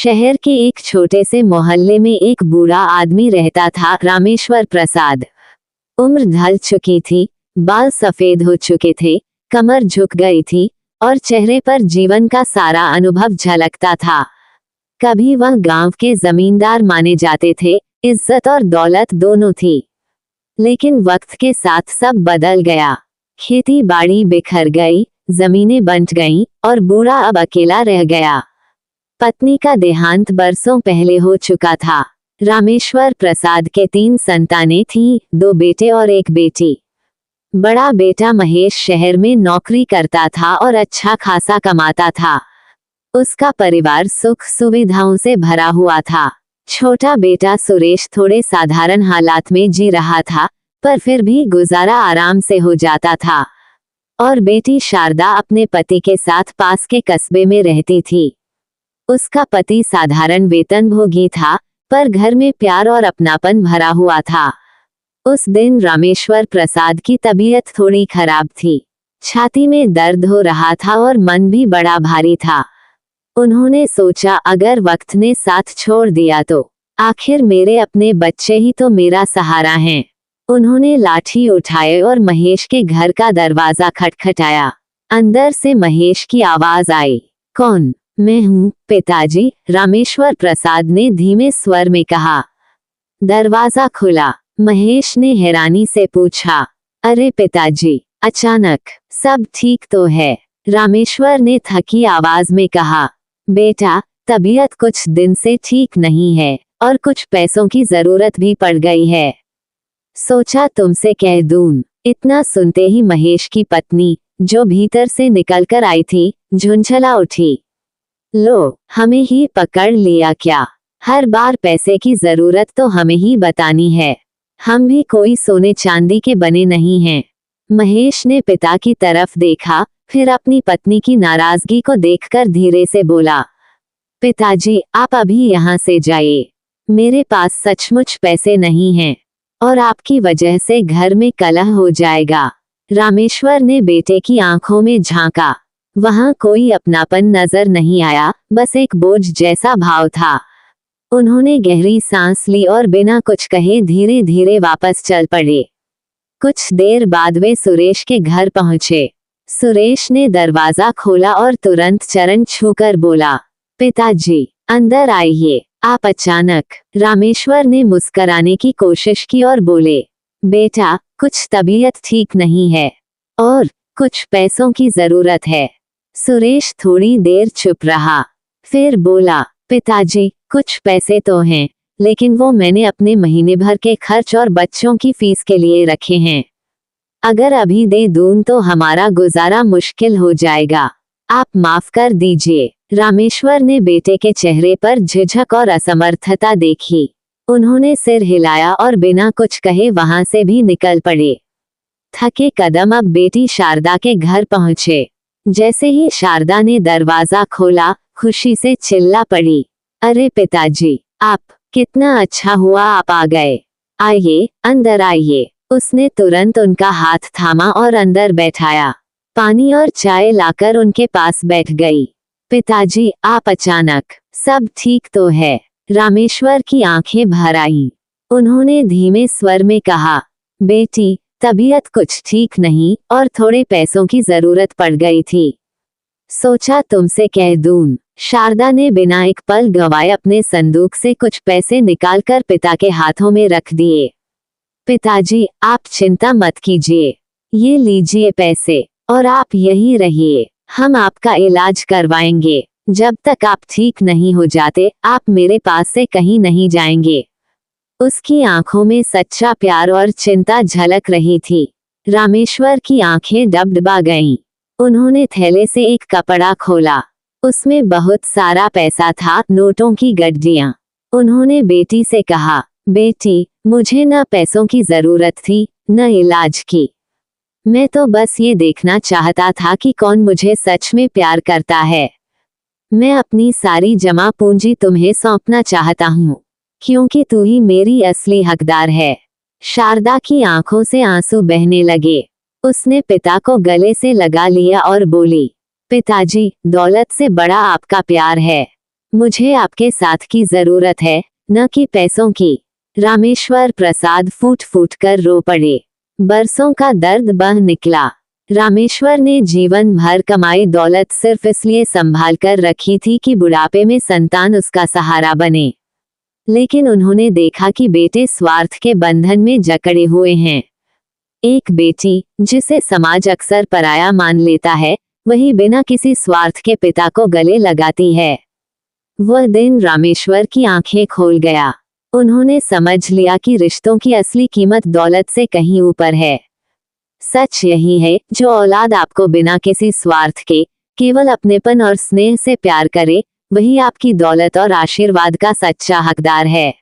शहर के एक छोटे से मोहल्ले में एक बूढ़ा आदमी रहता था, रामेश्वर प्रसाद। उम्र ढल चुकी थी, बाल सफेद हो चुके थे, कमर झुक गई थी और चेहरे पर जीवन का सारा अनुभव झलकता था। कभी वह गांव के जमींदार माने जाते थे, इज्जत और दौलत दोनों थी। लेकिन वक्त के साथ सब बदल गया। खेती बाड़ी बिखर गई, जमीनें बंट गईं और बूढ़ा अब अकेला रह गया। पत्नी का देहांत बरसों पहले हो चुका था। रामेश्वर प्रसाद के 3 संतानें थीं, 2 बेटे और 1 बेटी। बड़ा बेटा महेश शहर में नौकरी करता था और अच्छा खासा कमाता था। उसका परिवार सुख सुविधाओं से भरा हुआ था। छोटा बेटा सुरेश थोड़े साधारण हालात में जी रहा था, पर फिर भी गुजारा आराम से हो जाता था। और बेटी शारदा अपने पति के साथ पास के कस्बे में रहती थी। उसका पति साधारण वेतनभोगी था, पर घर में प्यार और अपनापन भरा हुआ था। उस दिन रामेश्वर प्रसाद की तबीयत थोड़ी खराब थी। छाती में दर्द हो रहा था और मन भी बड़ा भारी था। उन्होंने सोचा, अगर वक्त ने साथ छोड़ दिया तो आखिर मेरे अपने बच्चे ही तो मेरा सहारा हैं। उन्होंने लाठी उठाए और महेश के घर का दरवाजा खटखटाया। अंदर से महेश की आवाज आई, कौन? मैं हूँ पिताजी, रामेश्वर प्रसाद ने धीमे स्वर में कहा। दरवाजा खुला। महेश ने हैरानी से पूछा, अरे पिताजी, अचानक? सब ठीक तो है? रामेश्वर ने थकी आवाज में कहा, बेटा, तबीयत कुछ दिन से ठीक नहीं है और कुछ पैसों की जरूरत भी पड़ गई है। सोचा तुमसे कह दूं। इतना सुनते ही महेश की पत्नी, जो भीतर से निकलकर आई थी, झुंझला उठी। लो, हमें ही पकड़ लिया क्या? हर बार पैसे की जरूरत तो हमें ही बतानी है। हम भी कोई सोने चांदी के बने नहीं हैं। महेश ने पिता की तरफ देखा, फिर अपनी पत्नी की नाराजगी को देखकर धीरे से बोला, पिताजी, आप अभी यहाँ से जाइए। मेरे पास सचमुच पैसे नहीं हैं और आपकी वजह से घर में कलह हो जाएगा। रामेश्वर ने बेटे की आंखों में झांका। वहां कोई अपनापन नजर नहीं आया, बस एक बोझ जैसा भाव था। उन्होंने गहरी सांस ली और बिना कुछ कहे धीरे धीरे वापस चल पड़े। कुछ देर बाद वे सुरेश के घर पहुंचे। सुरेश ने दरवाजा खोला और तुरंत चरण छूकर बोला, पिताजी, अंदर आइए। आप अचानक? रामेश्वर ने मुस्कुराने की कोशिश की और बोले, बेटा, कुछ तबीयत ठीक नहीं है और कुछ पैसों की जरूरत है। सुरेश थोड़ी देर चुप रहा, फिर बोला, पिताजी, कुछ पैसे तो हैं, लेकिन वो मैंने अपने महीने भर के खर्च और बच्चों की फीस के लिए रखे हैं। अगर अभी दे दूं तो हमारा गुजारा मुश्किल हो जाएगा। आप माफ कर दीजिए। रामेश्वर ने बेटे के चेहरे पर झिझक और असमर्थता देखी। उन्होंने सिर हिलाया और बिना कुछ कहे वहां से भी निकल पड़े। थके कदम अब बेटी शारदा के घर पहुंचे। जैसे ही शारदा ने दरवाजा खोला, खुशी से चिल्ला पड़ी, अरे पिताजी, आप! कितना अच्छा हुआ आप आ गए। आइए, अंदर आइए। उसने तुरंत उनका हाथ थामा और अंदर बैठाया। पानी और चाय लाकर उनके पास बैठ गई। पिताजी, आप अचानक? सब ठीक तो है? रामेश्वर की आंखें भर आईं। उन्होंने धीमे स्वर में कहा, बेटी, तबीयत कुछ ठीक नहीं और थोड़े पैसों की जरूरत पड़ गई थी। सोचा तुमसे कह दूं। शारदा ने बिना एक पल गवाए अपने संदूक से कुछ पैसे निकालकर पिता के हाथों में रख दिए। पिताजी, आप चिंता मत कीजिए। ये लीजिए पैसे और आप यहीं रहिए। हम आपका इलाज करवाएंगे। जब तक आप ठीक नहीं हो जाते, आप मेरे पास से कहीं नहीं जाएंगे। उसकी आंखों में सच्चा प्यार और चिंता झलक रही थी। रामेश्वर की आंखें डबडबा गईं। उन्होंने थैले से एक कपड़ा खोला। उसमें बहुत सारा पैसा था, नोटों की गड्डियां। उन्होंने बेटी से कहा, बेटी, मुझे न पैसों की जरूरत थी, न इलाज की। मैं तो बस ये देखना चाहता था कि कौन मुझे सच में प्यार करता है। मैं अपनी सारी जमा पूंजी तुम्हें सौंपना चाहता हूँ, क्योंकि तू ही मेरी असली हकदार है। शारदा की आंखों से आंसू बहने लगे। उसने पिता को गले से लगा लिया और बोली, पिताजी, दौलत से बड़ा आपका प्यार है। मुझे आपके साथ की जरूरत है, न कि पैसों की। रामेश्वर प्रसाद फूट फूट कर रो पड़े। बरसों का दर्द बह निकला। रामेश्वर ने जीवन भर कमाई दौलत सिर्फ इसलिए संभाल कर रखी थी कि बुढ़ापे में संतान उसका सहारा बने। लेकिन उन्होंने देखा कि बेटे स्वार्थ के बंधन में जकड़े हुए हैं। एक बेटी, जिसे समाज अक्सर पराया मान लेता है, वही बिना किसी स्वार्थ के पिता को गले लगाती है। वह दिन रामेश्वर की आंखें खोल गया। उन्होंने समझ लिया कि रिश्तों की असली कीमत दौलत से कहीं ऊपर है। सच यही है, जो औलाद आपको बिना किसी स्वार्थ के केवल अपनेपन और स्नेह से प्यार करे, वही आपकी दौलत और आशीर्वाद का सच्चा हकदार है।